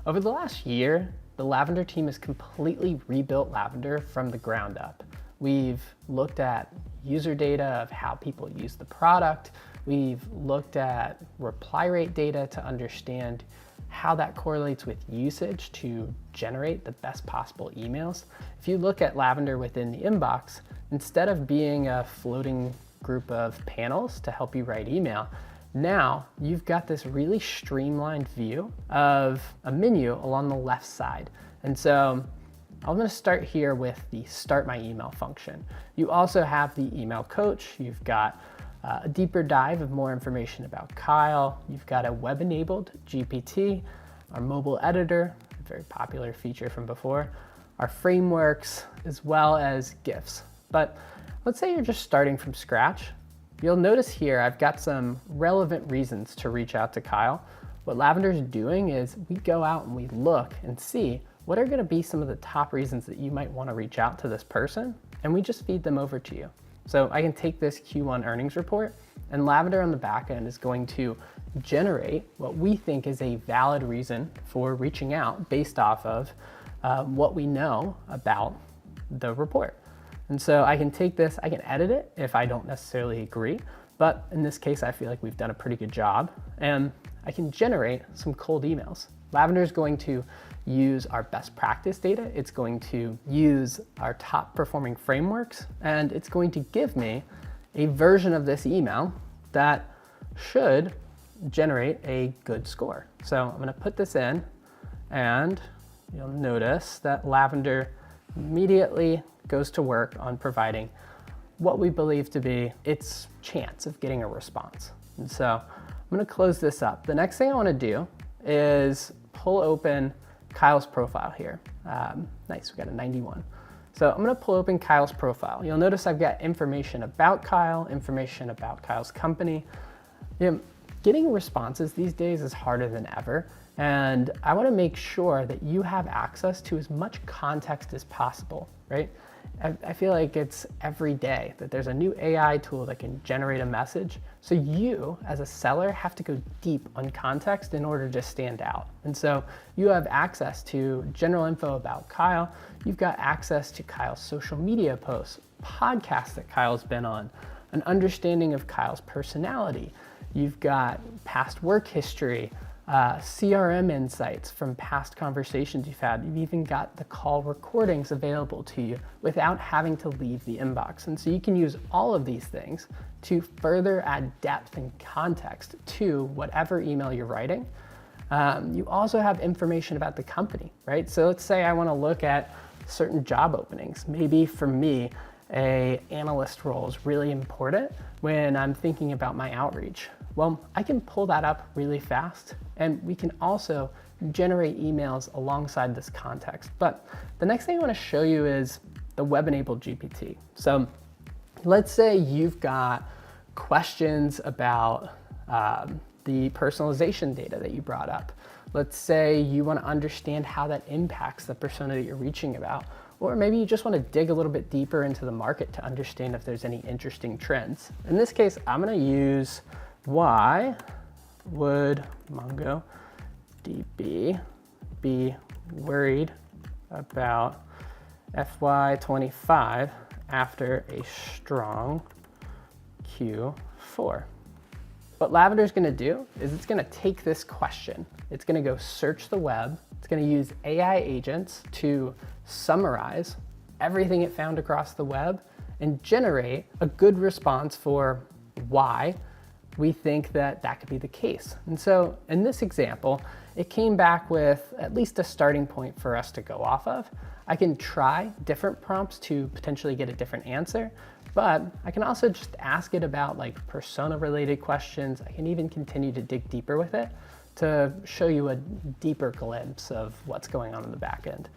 Over the last year, the Lavender team has completely rebuilt Lavender from the ground up. We've looked at user data of how people use the product. We've looked at reply rate data to understand how that correlates with usage to generate the best possible emails. If you look at Lavender within the inbox, instead of being a floating group of panels to help you write email, now you've got this really streamlined view of a menu along the left side. And so I'm going to start here with the Start My Email function. You also have the Email Coach. You've got a deeper dive of more information about Kyle. You've got a web-enabled GPT, our mobile editor, a very popular feature from before, our frameworks, as well as GIFs. But let's say you're just starting from scratch. You'll notice here I've got some relevant reasons to reach out to Kyle. What Lavender's doing is we go out and we look and see what are going to be some of the top reasons that you might want to reach out to this person, and we just feed them over to you. So I can take this Q1 earnings report, and Lavender on the back end is going to generate what we think is a valid reason for reaching out based off of what we know about the report. And so I can take this, I can edit it if I don't necessarily agree, but in this case, I feel like we've done a pretty good job, and I can generate some cold emails. Lavender is going to use our best practice data. It's going to use our top performing frameworks, and it's going to give me a version of this email that should generate a good score. So I'm going to put this in, and you'll notice that Lavender immediately goes to work on providing what we believe to be its chance of getting a response. And so I'm going to close this up. The next thing I want to do is pull open Kyle's profile here. Nice, we got a 91. So I'm going to pull open Kyle's profile. You'll notice I've got information about Kyle, information about Kyle's company. Getting responses these days is harder than ever, and I want to make sure that you have access to as much context as possible, right? I feel like it's every day that there's a new AI tool that can generate a message. So you, as a seller, have to go deep on context in order to stand out. And so you have access to general info about Kyle. You've got access to Kyle's social media posts, podcasts that Kyle's been on, an understanding of Kyle's personality. You've got past work history, CRM insights from past conversations you've had. You've even got the call recordings available to you without having to leave the inbox. And so you can use all of these things to further add depth and context to whatever email you're writing. You also have information about the company, right? So let's say I want to look at certain job openings. Maybe for me, an analyst role is really important when I'm thinking about my outreach. Well, I can pull that up really fast, and we can also generate emails alongside this context. But the next thing I want to show you is the web-enabled GPT. So let's say you've got questions about the personalization data that you brought up. Let's say you want to understand how that impacts the persona that you're reaching about. Or maybe you just want to dig a little bit deeper into the market to understand if there's any interesting trends. In this case, I'm going to use why would MongoDB be worried about FY25 after a strong Q4? What Lavender's going to do is it's going to take this question. It's going to go search the web. It's going to use AI agents to summarize everything it found across the web and generate a good response for why we think that that could be the case. And so in this example, it came back with at least a starting point for us to go off of. I can try different prompts to potentially get a different answer, but I can also just ask it about like persona related questions. I can even continue to dig deeper with it to show you a deeper glimpse of what's going on in the back end.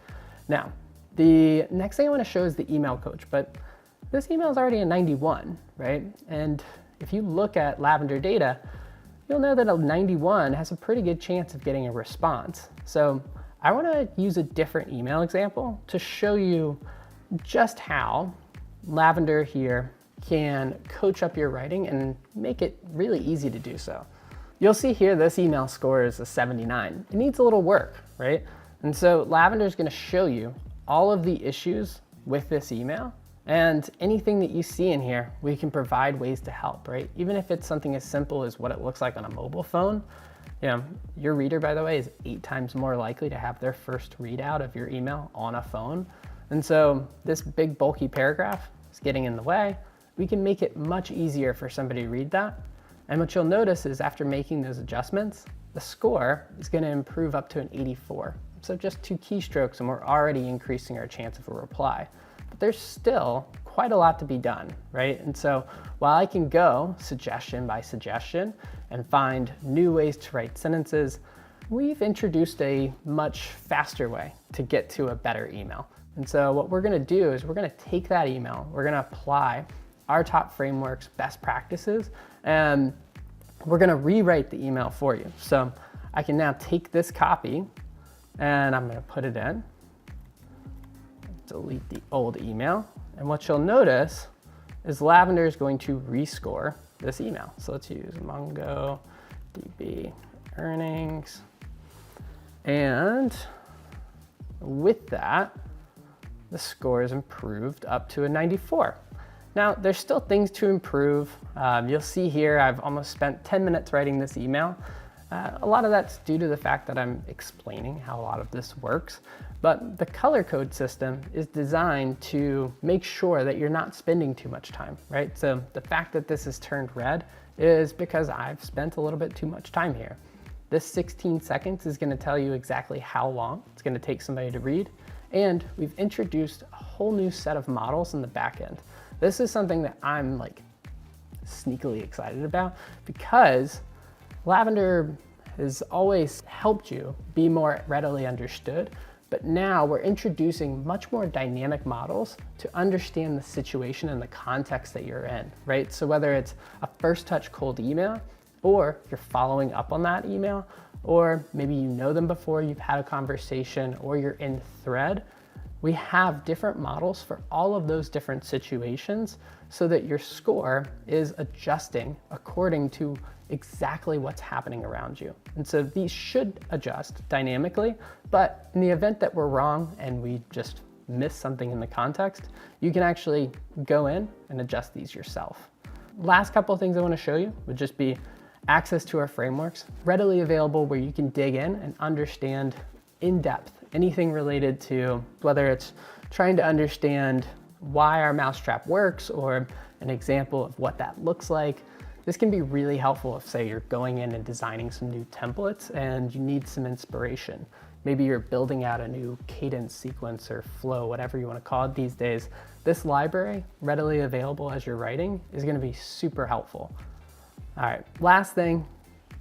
Now, the next thing I want to show is the email coach, but this email is already a 91, right? And if you look at Lavender data, you'll know that a 91 has a pretty good chance of getting a response. So I want to use a different email example to show you just how Lavender here can coach up your writing and make it really easy to do so. You'll see here this email score is a 79. It needs a little work, right? And so Lavender is going to show you all of the issues with this email, and anything that you see in here, we can provide ways to help, right? Even if it's something as simple as what it looks like on a mobile phone. You know, your reader, by the way, is 8 times more likely to have their first readout of your email on a phone. And so this big bulky paragraph is getting in the way. We can make it much easier for somebody to read that. And what you'll notice is after making those adjustments, the score is going to improve up to an 84. So just 2 keystrokes and we're already increasing our chance of a reply. But there's still quite a lot to be done, right? And so while I can go suggestion by suggestion and find new ways to write sentences, we've introduced a much faster way to get to a better email. And so what we're going to do is we're going to take that email, we're going to apply our top frameworks, best practices, and we're going to rewrite the email for you. So I can now take this copy and I'm going to put it in, delete the old email. And what you'll notice is Lavender is going to rescore this email. So let's use MongoDB earnings. And with that, the score is improved up to a 94. Now, there's still things to improve. You'll see here, I've almost spent 10 minutes writing this email. A lot of that's due to the fact that I'm explaining how a lot of this works, but the color code system is designed to make sure that you're not spending too much time, right? So the fact that this is turned red is because I've spent a little bit too much time here. This 16 seconds is going to tell you exactly how long it's going to take somebody to read, and we've introduced a whole new set of models in the back end. This is something that I'm like sneakily excited about because Lavender has always helped you be more readily understood, but now we're introducing much more dynamic models to understand the situation and the context that you're in, right? So whether it's a first touch cold email, or you're following up on that email, or maybe you know them before, you've had a conversation, or you're in thread, we have different models for all of those different situations so that your score is adjusting according to exactly what's happening around you. And so these should adjust dynamically, but in the event that we're wrong and we just miss something in the context, you can actually go in and adjust these yourself. Last couple of things I want to show you would just be access to our frameworks, readily available where you can dig in and understand in depth anything related to whether it's trying to understand why our mousetrap works or an example of what that looks like. This can be really helpful if, say, you're going in and designing some new templates and you need some inspiration. Maybe you're building out a new cadence sequence or flow, whatever you want to call it these days. This library, readily available as you're writing, is going to be super helpful. All right, last thing,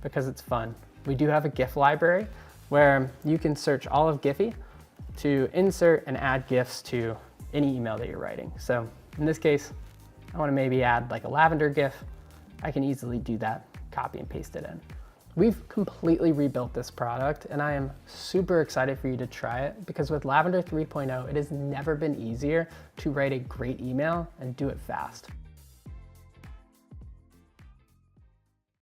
because it's fun, we do have a GIF library where you can search all of Giphy to insert and add GIFs to any email that you're writing. So in this case, I want to maybe add like a Lavender GIF. I can easily do that, copy and paste it in. We've completely rebuilt this product and I am super excited for you to try it because with Lavender 3.0, it has never been easier to write a great email and do it fast.